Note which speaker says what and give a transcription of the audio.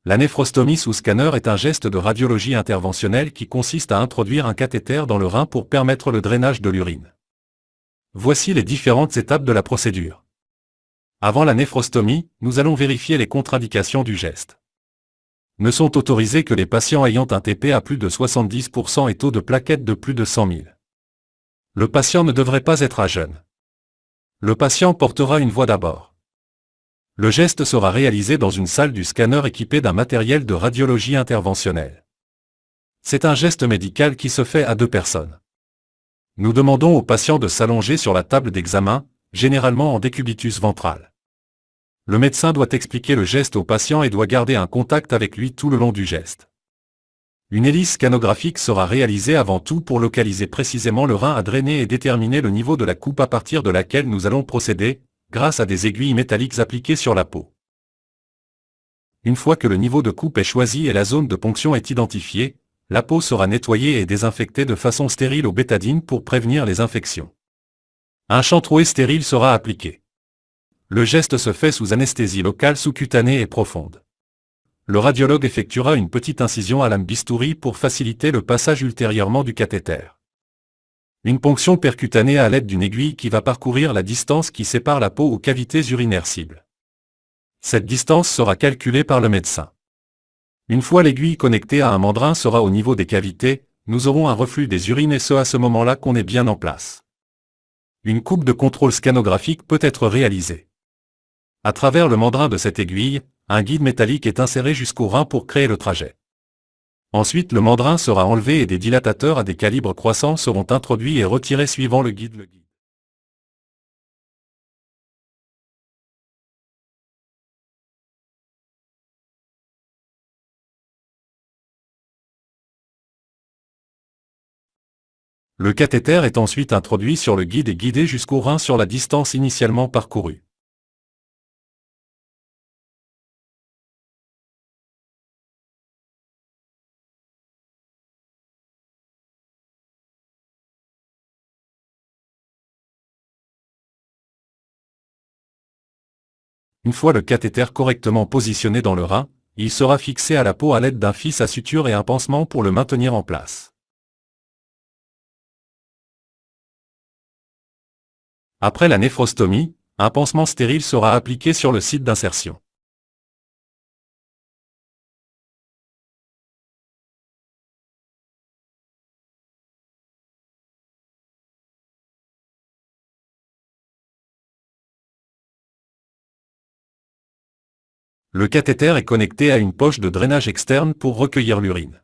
Speaker 1: La néphrostomie sous scanner est un geste de radiologie interventionnelle qui consiste à introduire un cathéter dans le rein pour permettre le drainage de l'urine. Voici les différentes étapes de la procédure. Avant la néphrostomie, nous allons vérifier les contre-indications du geste. Ne sont autorisés que les patients ayant un TP à plus de 70% et taux de plaquettes de plus de 100 000. Le patient ne devrait pas être à jeun. Le patient portera une voix d'abord. Le geste sera réalisé dans une salle du scanner équipée d'un matériel de radiologie interventionnelle. C'est un geste médical qui se fait à 2 personnes. Nous demandons au patient de s'allonger sur la table d'examen, généralement en décubitus ventral. Le médecin doit expliquer le geste au patient et doit garder un contact avec lui tout le long du geste. Une hélice scanographique sera réalisée avant tout pour localiser précisément le rein à drainer et déterminer le niveau de la coupe à partir de laquelle nous allons procéder, grâce à des aiguilles métalliques appliquées sur la peau. Une fois que le niveau de coupe est choisi et la zone de ponction est identifiée, la peau sera nettoyée et désinfectée de façon stérile au bétadine pour prévenir les infections. Un chantroué stérile sera appliqué. Le geste se fait sous anesthésie locale sous-cutanée et profonde. Le radiologue effectuera une petite incision à lame bistouri pour faciliter le passage ultérieurement du cathéter. Une ponction percutanée à l'aide d'une aiguille qui va parcourir la distance qui sépare la peau aux cavités urinaires cibles. Cette distance sera calculée par le médecin. Une fois l'aiguille connectée à un mandrin sera au niveau des cavités, nous aurons un reflux des urines et c'est à ce moment-là qu'on est bien en place. Une coupe de contrôle scanographique peut être réalisée. À travers le mandrin de cette aiguille, un guide métallique est inséré jusqu'au rein pour créer le trajet. Ensuite le mandrin sera enlevé et des dilatateurs à des calibres croissants seront introduits et retirés suivant le guide. Le cathéter est ensuite introduit sur le guide et guidé jusqu'au rein sur la distance initialement parcourue. Une fois le cathéter correctement positionné dans le rein, il sera fixé à la peau à l'aide d'un fil à suture et un pansement pour le maintenir en place. Après la néphrostomie, un pansement stérile sera appliqué sur le site d'insertion. Le cathéter est connecté à une poche de drainage externe pour recueillir l'urine.